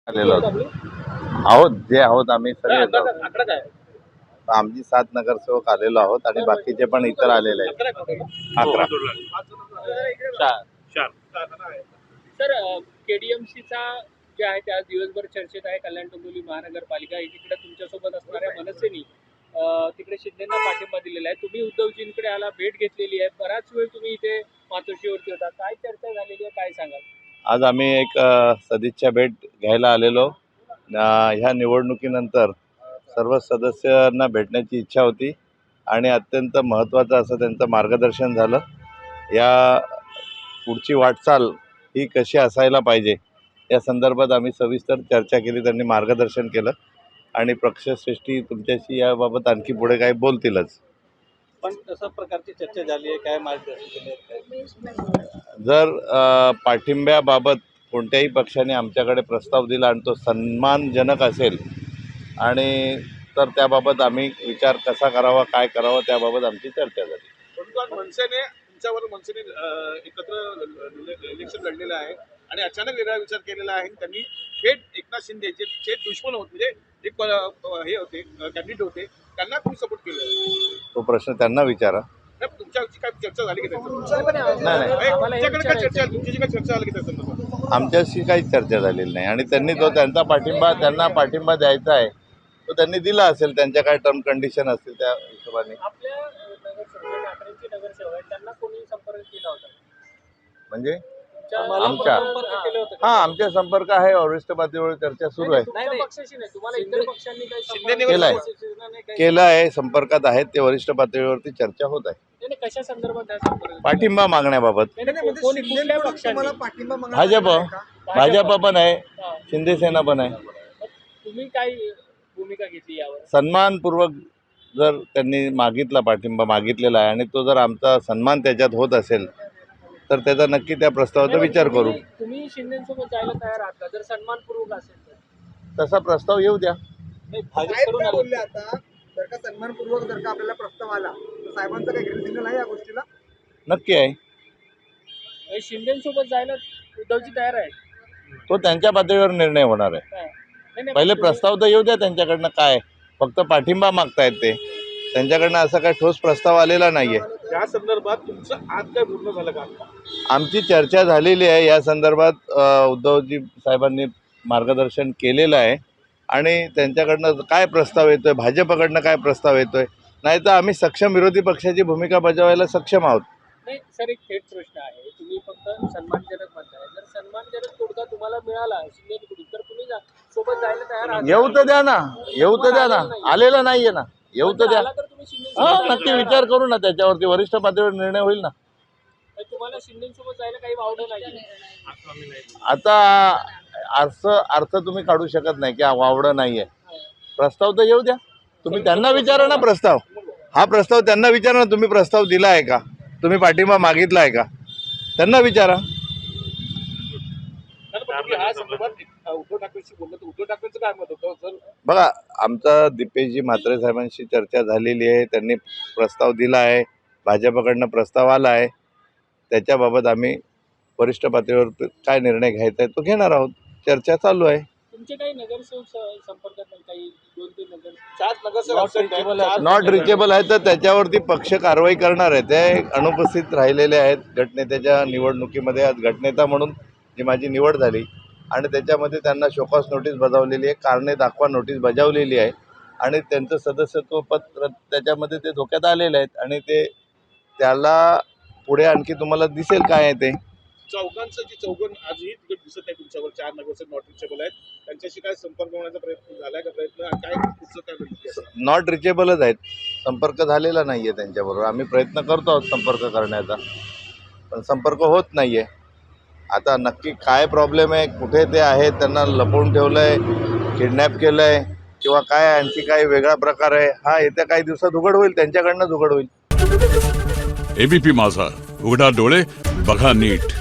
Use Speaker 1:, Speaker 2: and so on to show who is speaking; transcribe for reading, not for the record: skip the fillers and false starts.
Speaker 1: आलेलो आहोत जे आहोत आम्ही सगळे येतो. आमची 7 नगरसेवक आलेलो आहोत आणि बाकीचे पण इतर आलेले आहेत. 11.
Speaker 2: सर, केडीएमसीचा जे आहे त्या दिवसभर चर्चेत आहे. कल्याण डोंबिवली महानगरपालिका एकीकडे तुमच्यासोबत असणाऱ्या मनसेनी तिकडे शिंदेना पाठिंबा दिलेला आहे. तुम्ही उद्धवजींकडे आला, भेट घेतलेली आहे. बराच वेळ तुम्ही इथे मातोश्रीवरती होता. काय चर्चा झालेली आहे, काय सांगाल?
Speaker 1: आज आम्ही एक सदिच्छा भेट घ्यायला आलेलो. ह्या निवडणुकीनंतर सर्व सदस्यांना भेटण्याची इच्छा होती आणि अत्यंत महत्त्वाचं असं त्यांचं मार्गदर्शन झालं. या पुढची वाटचाल ही कशी असायला पाहिजे या संदर्भात आम्ही सविस्तर चर्चा केली. त्यांनी मार्गदर्शन केलं आणि पक्षश्रेष्ठी तुमच्याशी याबाबत आणखी पुढे काही बोलतीलच.
Speaker 3: पण तशा प्रकारची चर्चा झाली आहे, काय मार्गदर्शन केले?
Speaker 1: जर पाठिंब्याबाबत कोणत्याही पक्षाने आमच्याकडे प्रस्ताव दिला आणि तो सन्मानजनक असेल आणि तर त्याबाबत आम्ही विचार कसा करावा, काय करावं त्याबाबत आमची चर्चा झाली.
Speaker 4: परंतु मनसेने मनसेने एकत्र इलेक्शन लढलेलं आहे आणि अचानक वेगळा विचार केलेला आहे. त्यांनी थेट एकनाथ शिंदे जे थेट दुश्मन होते, म्हणजे एक हे होते कॅन्डिडेट होते, त्यांना तुम्ही सपोर्ट केलं.
Speaker 1: तो प्रश्न त्यांना विचारा.
Speaker 4: तुमच्याची काय चर्चा झाली की
Speaker 1: नाही
Speaker 4: तुमच्याकडे काय चर्चा तुमची काय चर्चा झाली की त्या संदर्भात?
Speaker 1: आमच्याशी काही चर्चा झालेली नाही आणि त्यांनी तो त्यांचा पाठिंबा त्यांना पाठिंबा द्यायचा आहे तो त्यांनी दिला असेल. त्यांच्या काय टर्म कंडिशन असतील त्या हिशोबाने.
Speaker 2: आपल्या ठाकरेंची नगरसेवक आहेत, त्यांना कोणी संपर्क केला होता
Speaker 1: म्हणजे
Speaker 2: आमच्या
Speaker 1: आमच्या संपर्क आहे. वरिष्ठ पातळीवर चर्चा सुरू आहे.
Speaker 2: पक्षाशी नाही, तुम्हाला इतर पक्षांनी काही संपर्क
Speaker 1: केलं आहे, संपर्कात आहेत ते. वरिष्ठ पातळीवरती चर्चा होत आहे.
Speaker 2: कशा संदर्भात
Speaker 1: पाठिंबा मागण्याबाबत. भाजप पण आहे, शिंदे सेना पण आहे.
Speaker 2: तुम्ही काय भूमिका घेतली यावर?
Speaker 1: सन्मानपूर्वक जर त्यांनी मागितला, पाठिंबा मागितलेला आहे आणि तो जर आमचा सन्मान त्याच्यात होत असेल तर त्याचा नक्की त्या प्रस्तावाचा विचार करू.
Speaker 2: तुम्ही शिंदेसोबत जायला तयार आहात का जर सन्मानपूर्वक असेल तर?
Speaker 1: तसा प्रस्ताव येऊ द्या.
Speaker 5: बोलले आता जर का सन्मानपूर्वक जर का आपल्याला प्रस्ताव आला तर साहेबांचा काही ग्रीन सिग्नल आहे या गोष्टीला?
Speaker 1: नक्की आहे.
Speaker 2: शिंदेसोबत जायला उद्धवजी तयार आहेत?
Speaker 1: तो त्यांच्या पातळीवर निर्णय होणार आहे. पहिले प्रस्ताव तर येऊ द्या त्यांच्याकडनं. काय फक्त पाठिंबा मागतायत ते. त्यांच्याकडनं असा काही ठोस प्रस्ताव आलेला नाहीये.
Speaker 4: त्या संदर्भात तुमचं आज काय पूर्ण झालं का?
Speaker 1: आमची चर्चा झालेली आहे या संदर्भात. उद्धवजी साहेबांनी मार्गदर्शन केलेलं आहे आणि त्यांच्याकडनं काय प्रस्ताव येतोय, भाजपकडनं काय प्रस्ताव येतोय, नाही तर आम्ही सक्षम विरोधी पक्षाची भूमिका बजावायला सक्षम आहोत.
Speaker 2: नाही सर, एक थेट प्रश्न आहे. तुम्ही फक्त सन्मानजनक म्हणताय. जर सन्मानजनक तोडगा तुम्हाला मिळाला शिंदेकडून तर तुम्ही सोबत जायला तयार आहात?
Speaker 1: येऊ तर द्या ना, येऊ तर द्या ना. आलेला नाहीये ना, येऊ तर द्या. नक्की विचार करू ना त्याच्यावरती. वरिष्ठ पातळीवर निर्णय होईल ना.
Speaker 2: तुम्हाला शिंदेसोबत जायला काही वावडं नाही?
Speaker 1: आता अर्थ तुम्ही काढू शकत नाही की वावडं नाहीये. प्रस्ताव तर येऊ द्या. तुम्ही त्यांना विचारा ना प्रस्ताव. हा प्रस्ताव त्यांना विचारा ना. तुम्ही प्रस्ताव दिला आहे का, तुम्ही पाठिंबा मागितला आहे का, त्यांना विचारा.
Speaker 4: उद्धव ठाकरेंशी बोललं तर उद्धव ठाकरेंचं काय मत होतं?
Speaker 1: बघा, आमचा दीपेशजी म्हात्रे साहेबांशी चर्चा झालेली आहे. त्यांनी प्रस्ताव दिला आहे, भाजपकडनं प्रस्ताव आला आहे. त्याच्याबाबत आम्ही वरिष्ठ पातळीवर काय निर्णय घ्यायचा आहे तो घेणार आहोत. चर्चा चालू आहे.
Speaker 2: तुमचे काही नगरसेवक संपर्कात नाही? काही 2-3
Speaker 4: 4 नगरसेवक
Speaker 1: नॉट रिचेबल आहे तर त्याच्यावरती पक्ष कारवाई करणार आहे. ते अनुपस्थित राहिलेले आहेत गटनेत्याच्या निवडणुकीमध्ये. आज गटनेता म्हणून जी माझी निवड झाली आणि त्याच्यामध्ये त्यांना शोकॉस नोटीस बजावलेली आहे, कारणे दाखवा नोटीस बजावलेली आहे आणि त्यांचं सदस्यत्व पत्र त्याच्यामध्ये ते धोक्यात आलेले आहेत आणि ते त्याला पुढे आणखी तुम्हाला दिसेल काय आहे ते.
Speaker 4: चौघांचं जी चौघण आजही तिकडे दिसत आहे तुमच्यावर, 4 नगरसेवक नॉट रिचेबल आहेत, त्यांच्याशी काय संपर्क होण्याचा प्रयत्न झालाय का? काय पुढचं काय?
Speaker 1: नॉट रिचेबलच आहेत. संपर्क झालेला नाही आहे त्यांच्याबरोबर. आम्ही प्रयत्न करतो आहोत संपर्क करण्याचा, पण संपर्क होत नाही आहे. आता नक्की काय प्रॉब्लेम आहे, कुठे ते आहे, त्यांना लपवून ठेवलं आहे, किडनॅप केलं आहे किंवा काय आणखी काही वेगळा प्रकार आहे, हा येत्या काही दिवसात उघड होईल. त्यांच्याकडनंच उघड होईल.
Speaker 6: एबीपी माझा, उघडा डोळे बघा नीट.